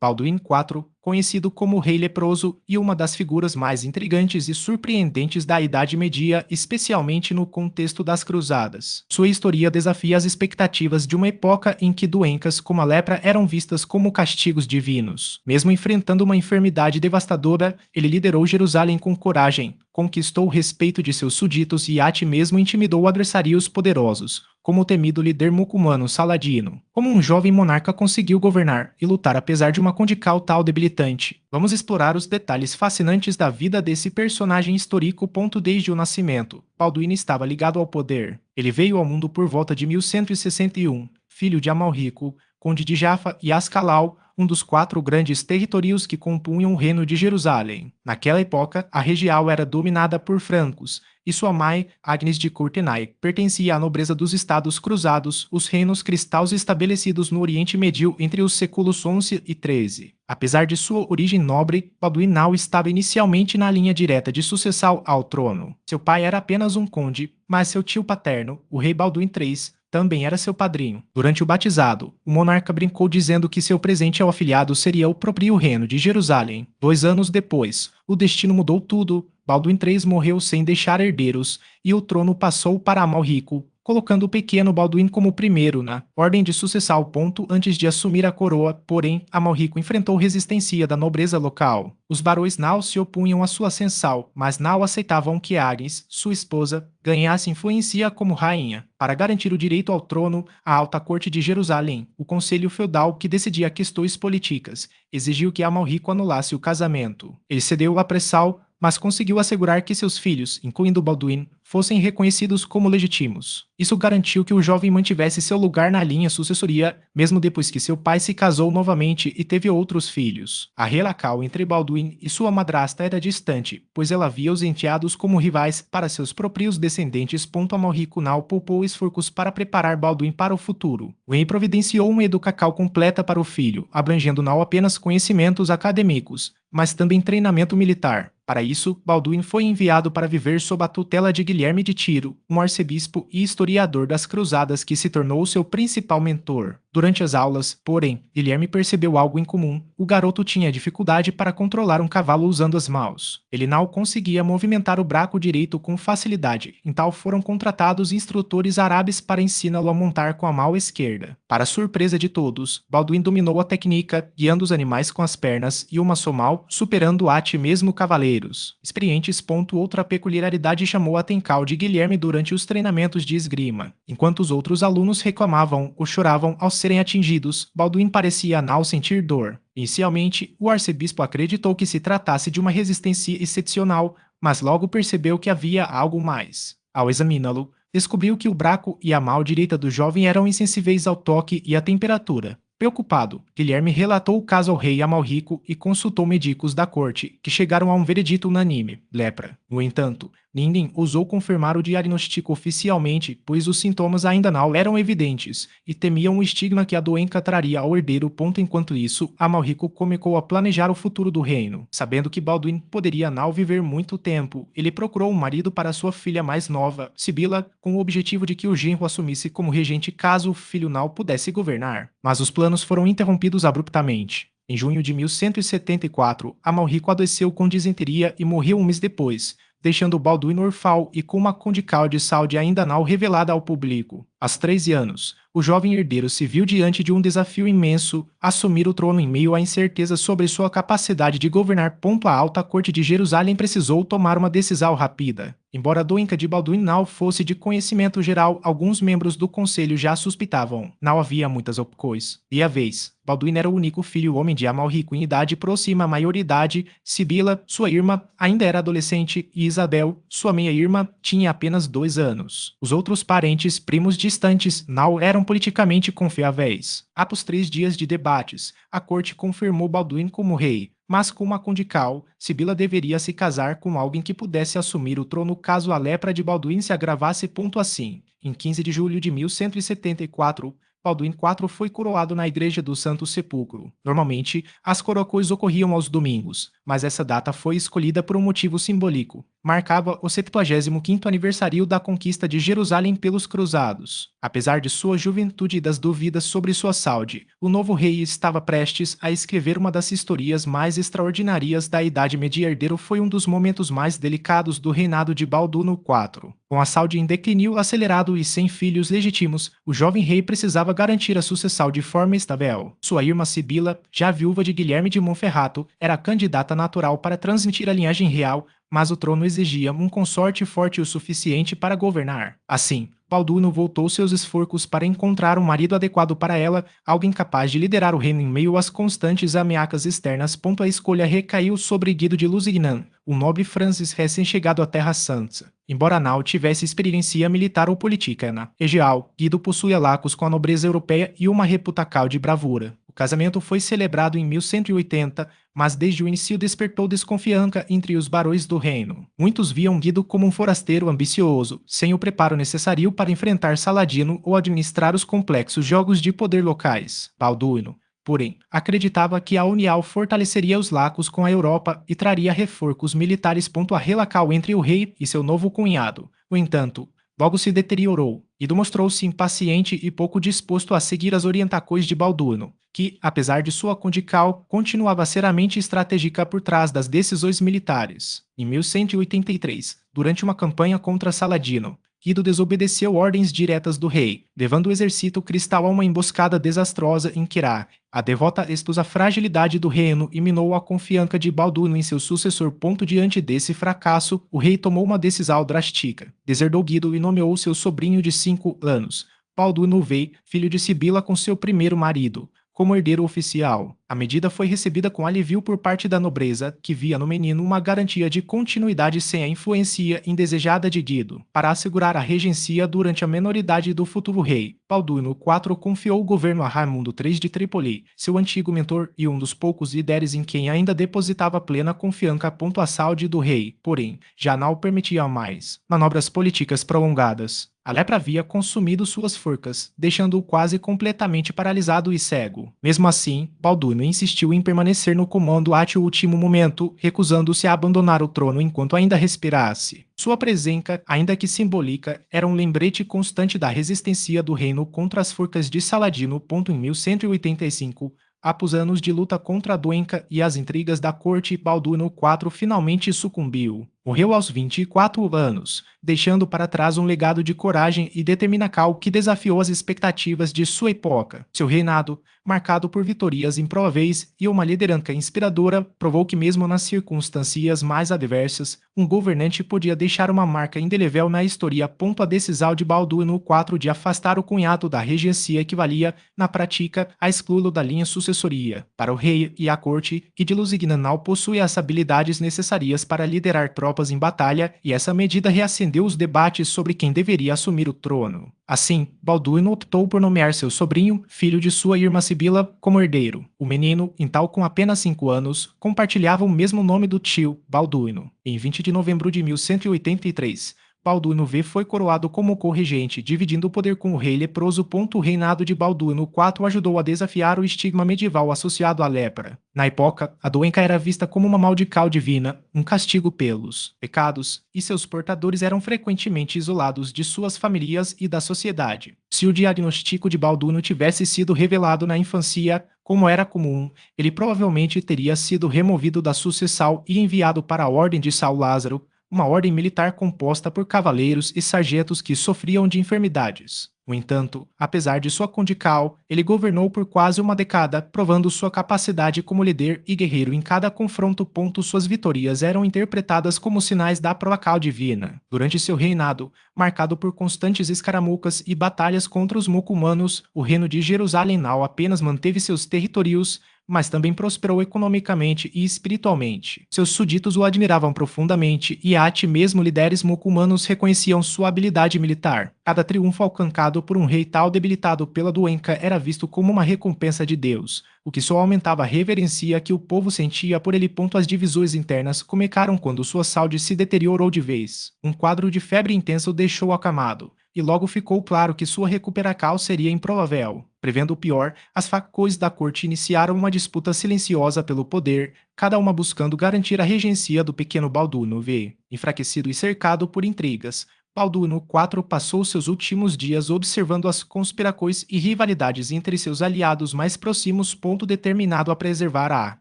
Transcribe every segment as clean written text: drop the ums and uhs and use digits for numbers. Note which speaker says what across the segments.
Speaker 1: Balduíno IV, conhecido como o Rei Leproso e uma das figuras mais intrigantes e surpreendentes da Idade Média, especialmente no contexto das Cruzadas. Sua história desafia as expectativas de uma época em que doenças como a lepra eram vistas como castigos divinos. Mesmo enfrentando uma enfermidade devastadora, ele liderou Jerusalém com coragem, conquistou o respeito de seus súditos e até mesmo intimidou adversários poderosos, como o temido líder muçulmano Saladino. Como um jovem monarca conseguiu governar e lutar apesar de uma condical tal debilitante? Vamos explorar os detalhes fascinantes da vida desse personagem histórico. Desde o nascimento, Balduíno estava ligado ao poder. Ele veio ao mundo por volta de 1161, filho de Amalrico, conde de Jaffa e Ascalal, um dos 4 grandes territórios que compunham o reino de Jerusalém. Naquela época, a região era dominada por francos, e sua mãe, Agnes de Courtenay, pertencia à nobreza dos Estados Cruzados, os reinos cristãos estabelecidos no Oriente Médio entre os séculos XI e XIII. Apesar de sua origem nobre, Balduíno não estava inicialmente na linha direta de sucessão ao trono. Seu pai era apenas um conde, mas seu tio paterno, o rei Balduíno III, também era seu padrinho. Durante o batizado, o monarca brincou dizendo que seu presente ao afilhado seria o próprio reino de Jerusalém. 2 anos depois, o destino mudou tudo. Balduíno III morreu sem deixar herdeiros, e o trono passou para Amalrico, colocando o pequeno Balduíno como primeiro na ordem de sucessão. Antes de assumir a coroa, porém, Amalrico enfrentou resistência da nobreza local. Os barões não se opunham à sua ascensão, mas não aceitavam que Agnes, sua esposa, ganhasse influência como rainha. Para garantir o direito ao trono, a alta corte de Jerusalém, o conselho feudal que decidia questões políticas, exigiu que Amalrico anulasse o casamento. Ele cedeu à pressão, mas conseguiu assegurar que seus filhos, incluindo Balduíno, fossem reconhecidos como legítimos. Isso garantiu que o jovem mantivesse seu lugar na linha sucessoria, mesmo depois que seu pai se casou novamente e teve outros filhos. A relação entre Balduíno e sua madrasta era distante, pois ela via os enteados como rivais para seus próprios descendentes. Amalrico não poupou esforços para preparar Balduíno para o futuro. O rei providenciou uma educação completa para o filho, abrangendo não apenas conhecimentos acadêmicos, mas também treinamento militar. Para isso, Balduíno foi enviado para viver sob a tutela de Guilherme de Tiro, um arcebispo e historiador das Cruzadas que se tornou seu principal mentor. Durante as aulas, porém, Guilherme percebeu algo incomum. O garoto tinha dificuldade para controlar um cavalo usando as mãos. Ele não conseguia movimentar o braço direito com facilidade, então foram contratados instrutores árabes para ensiná-lo a montar com a mão esquerda. Para surpresa de todos, Balduíno dominou a técnica, guiando os animais com as pernas e uma só mão, superando até mesmo cavaleiros experientes. Outra peculiaridade chamou a atenção de Guilherme durante os treinamentos de esgrima. Enquanto os outros alunos reclamavam ou choravam ao serem atingidos, Balduíno parecia não sentir dor. Inicialmente, o arcebispo acreditou que se tratasse de uma resistência excepcional, mas logo percebeu que havia algo mais. Ao examiná-lo, descobriu que o braço e a mão direita do jovem eram insensíveis ao toque e à temperatura. Preocupado, Guilherme relatou o caso ao rei Amalrico e consultou médicos da corte, que chegaram a um veredito unânime: lepra. No entanto, ninguém ousou confirmar o diagnóstico oficialmente, pois os sintomas ainda não eram evidentes, e temiam o estigma que a doença traria ao herdeiro. Enquanto isso, Amalrico começou a planejar o futuro do reino. Sabendo que Balduíno poderia não viver muito tempo, ele procurou um marido para sua filha mais nova, Sibila, com o objetivo de que o genro assumisse como regente caso o filho não pudesse governar. Mas os planos foram interrompidos abruptamente. Em junho de 1174, Amalrico adoeceu com disenteria e morreu um mês depois, deixando Balduíno órfão e com uma condição de saúde ainda não revelada ao público. Aos 13 anos, o jovem herdeiro se viu diante de um desafio imenso: assumir o trono em meio à incerteza sobre sua capacidade de governar. A alta corte de Jerusalém precisou tomar uma decisão rápida. Embora a doença de Balduíno não fosse de conhecimento geral, alguns membros do conselho já suspeitavam. Não havia muitas opções. E a vez, Balduíno era o único filho homem de Amalrico em idade próxima à maioridade. Sibila, sua irmã, ainda era adolescente e Isabel, sua meia-irmã, tinha apenas 2 anos. Os outros parentes, primos distantes, não eram politicamente confiáveis. Após 3 dias de debates, a corte confirmou Balduíno como rei, mas com uma condição: Sibila deveria se casar com alguém que pudesse assumir o trono caso a lepra de Balduíno se agravasse. Assim, em 15 de julho de 1174, Balduíno IV foi coroado na Igreja do Santo Sepulcro. Normalmente, as coroações ocorriam aos domingos, mas essa data foi escolhida por um motivo simbólico. marcava o 75º aniversário da conquista de Jerusalém pelos cruzados. Apesar de sua juventude e das dúvidas sobre sua saúde, o novo rei estava prestes a escrever uma das historias mais extraordinárias da Idade Média. Herdeiro foi um dos momentos mais delicados do reinado de Balduino IV. Com a saúde em declínio acelerado e sem filhos legítimos, o jovem rei precisava garantir a sucessão de forma estável. Sua irmã Sibila, já viúva de Guilherme de Monferrato, era a candidata natural para transmitir a linhagem real, mas o trono exigia um consorte forte o suficiente para governar. Assim, Balduino voltou seus esforços para encontrar um marido adequado para ela, alguém capaz de liderar o reino em meio às constantes ameaças externas. A escolha recaiu sobre Guido de Lusignan, um nobre francês recém-chegado à Terra Santa. Embora não tivesse experiência militar ou política na região, Guido possuía laços com a nobreza europeia e uma reputação de bravura. O casamento foi celebrado em 1180, mas desde o início despertou desconfiança entre os barões do reino. Muitos viam Guido como um forasteiro ambicioso, sem o preparo necessário para enfrentar Saladino ou administrar os complexos jogos de poder locais. Balduino, porém, acreditava que a união fortaleceria os laços com a Europa e traria reforços militares. A relação entre o rei e seu novo cunhado, no entanto, logo se deteriorou, e demonstrou-se impaciente e pouco disposto a seguir as orientações de Balduino, que, apesar de sua condical, continuava a ser a mente estratégica por trás das decisões militares. Em 1183, durante uma campanha contra Saladino, Guido desobedeceu ordens diretas do rei, levando o exército cristal a uma emboscada desastrosa em Quirá. A derrota expôs a fragilidade do reino e minou a confiança de Balduino em seu sucessor. Diante desse fracasso, o rei tomou uma decisão drástica. Deserdou Guido e nomeou seu sobrinho de 5 anos, Balduino V, filho de Sibila com seu primeiro marido, como herdeiro oficial. A medida foi recebida com alívio por parte da nobreza, que via no menino uma garantia de continuidade sem a influência indesejada de Guido. Para assegurar a regencia durante a menoridade do futuro rei, Balduino IV confiou o governo a Raimundo III de Trípoli, seu antigo mentor e um dos poucos líderes em quem ainda depositava plena confiança. A saúde do rei, porém, já não o permitia mais manobras políticas prolongadas. A lepra havia consumido suas forças, deixando-o quase completamente paralisado e cego. Mesmo assim, Balduino insistiu em permanecer no comando até o último momento, recusando-se a abandonar o trono enquanto ainda respirasse. Sua presença, ainda que simbólica, era um lembrete constante da resistência do reino contra as forças de Saladino. Em 1185, após anos de luta contra a doença e as intrigas da corte, Balduino IV finalmente sucumbiu. Morreu aos 24 anos, deixando para trás um legado de coragem e determinação que desafiou as expectativas de sua época. Seu reinado, marcado por vitórias improváveis e uma liderança inspiradora, provou que mesmo nas circunstâncias mais adversas, um governante podia deixar uma marca indelével na história. A decisão de Balduino IV de afastar o cunhado da regência equivalia, na prática, a excluí-lo da linha sucessoria. Para o rei e a corte, que de Lusignan não possui as habilidades necessárias para liderar tropas em batalha, e essa medida reacendeu os debates sobre quem deveria assumir o trono. Assim, Balduino optou por nomear seu sobrinho, filho de sua irmã Sibila, como herdeiro. O menino, então com apenas 5 anos, compartilhava o mesmo nome do tio, Balduino. Em 20 de novembro de 1183, Balduino V foi coroado como co-regente, dividindo o poder com o rei leproso. O reinado de Balduino IV ajudou a desafiar o estigma medieval associado à lepra. Na época, a doença era vista como uma maldição divina, um castigo pelos pecados, e seus portadores eram frequentemente isolados de suas famílias e da sociedade. Se o diagnóstico de Balduino tivesse sido revelado na infância, como era comum, ele provavelmente teria sido removido da sucessão e enviado para a Ordem de São Lázaro, uma ordem militar composta por cavaleiros e sargentos que sofriam de enfermidades. No entanto, apesar de sua condical, ele governou por quase uma década, provando sua capacidade como líder e guerreiro em cada confronto. Suas vitórias eram interpretadas como sinais da provacal divina. Durante seu reinado, marcado por constantes escaramuças e batalhas contra os muçulmanos, o reino de Jerusalém não apenas manteve seus territórios, mas também prosperou economicamente e espiritualmente. Seus súditos o admiravam profundamente e até mesmo líderes muçulmanos reconheciam sua habilidade militar. Cada triunfo alcançado por um rei tal debilitado pela doença era visto como uma recompensa de Deus, o que só aumentava a reverência que o povo sentia por ele. As divisões internas começaram quando sua saúde se deteriorou de vez. Um quadro de febre intensa o deixou acamado, e logo ficou claro que sua recuperação seria improvável. Prevendo o pior, as facções da corte iniciaram uma disputa silenciosa pelo poder, cada uma buscando garantir a regencia do pequeno Balduino V. Enfraquecido e cercado por intrigas, Balduino IV passou seus últimos dias observando as conspirações e rivalidades entre seus aliados mais próximos, determinado a preservar a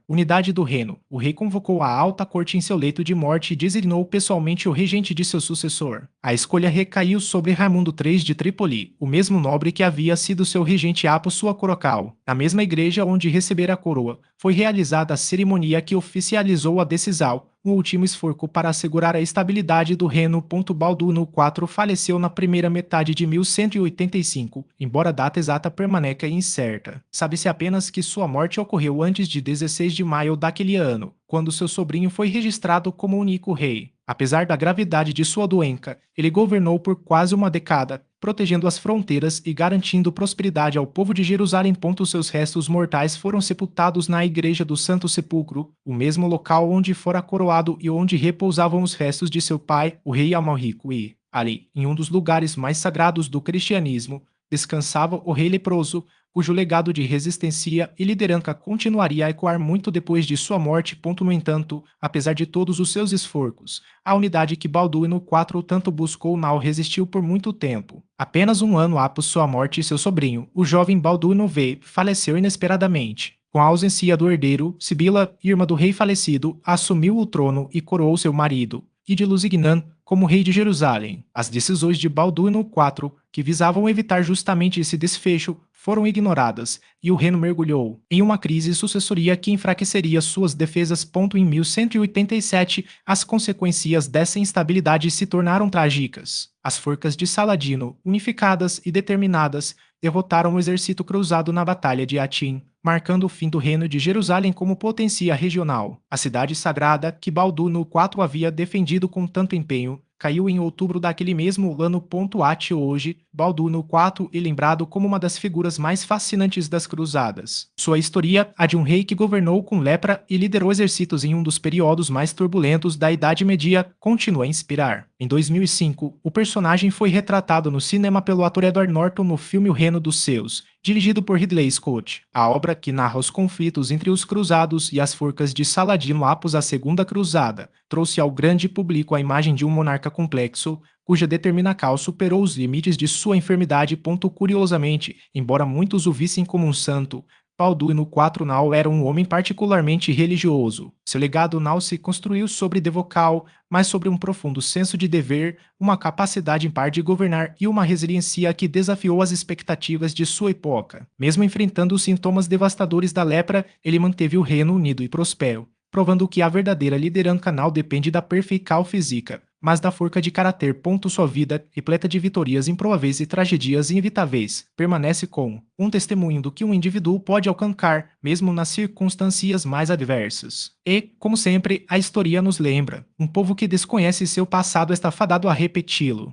Speaker 1: unidade do reino. O rei convocou a alta corte em seu leito de morte e designou pessoalmente o regente de seu sucessor. A escolha recaiu sobre Raimundo III de Trípoli, o mesmo nobre que havia sido seu regente após sua corocal. Na mesma igreja onde recebera a coroa, foi realizada a cerimônia que oficializou a decisão, o último esforço para assegurar a estabilidade do reino. Balduino IV faleceu na primeira metade de 1185, embora a data exata permaneça incerta. Sabe-se apenas que sua morte ocorreu antes de 16 de maio daquele ano, quando seu sobrinho foi registrado como único rei. Apesar da gravidade de sua doença, ele governou por quase uma década, protegendo as fronteiras e garantindo prosperidade ao povo de Jerusalém. Seus restos mortais foram sepultados na Igreja do Santo Sepulcro, o mesmo local onde fora coroado e onde repousavam os restos de seu pai, o rei Amalrico, e, ali, em um dos lugares mais sagrados do cristianismo, descansava o rei leproso, cujo legado de resistência e liderança continuaria a ecoar muito depois de sua morte. No entanto, apesar de todos os seus esforços, a unidade que Balduino IV tanto buscou não resistiu por muito tempo. Apenas um ano após sua morte, seu sobrinho, o jovem Balduino V, faleceu inesperadamente. Com a ausência do herdeiro, Sibila, irmã do rei falecido, assumiu o trono e coroou seu marido, e de Lusignan, como rei de Jerusalém. As decisões de Balduino IV, que visavam evitar justamente esse desfecho, foram ignoradas, e o reino mergulhou em uma crise sucessoria que enfraqueceria suas defesas. Em 1187, as consequências dessa instabilidade se tornaram trágicas. As forças de Saladino, unificadas e determinadas, derrotaram o exército cruzado na Batalha de Atim, marcando o fim do reino de Jerusalém como potência regional. A cidade sagrada, que Balduino IV havia defendido com tanto empenho, caiu em outubro daquele mesmo ano. Até hoje, Balduino IV é lembrado como uma das figuras mais fascinantes das cruzadas. Sua história, a de um rei que governou com lepra e liderou exércitos em um dos períodos mais turbulentos da Idade Média, continua a inspirar. Em 2005, o personagem foi retratado no cinema pelo ator Edward Norton no filme O Reino dos Céus, dirigido por Ridley Scott. A obra, que narra os conflitos entre os cruzados e as forças de Saladino após a Segunda Cruzada, trouxe ao grande público a imagem de um monarca complexo, cuja determinação superou os limites de sua enfermidade. Curiosamente, embora muitos o vissem como um santo, Balduino IV não era um homem particularmente religioso. Seu legado não se construiu sobre devoção, mas sobre um profundo senso de dever, uma capacidade ímpar de governar e uma resiliência que desafiou as expectativas de sua época. Mesmo enfrentando os sintomas devastadores da lepra, ele manteve o reino unido e próspero, provando que a verdadeira liderança não depende da perfeição física, mas da força de caráter. Sua vida, repleta de vitórias improváveis e tragédias inevitáveis, permanece como um testemunho do que um indivíduo pode alcançar, mesmo nas circunstâncias mais adversas. E, como sempre, a história nos lembra: um povo que desconhece seu passado está fadado a repeti-lo.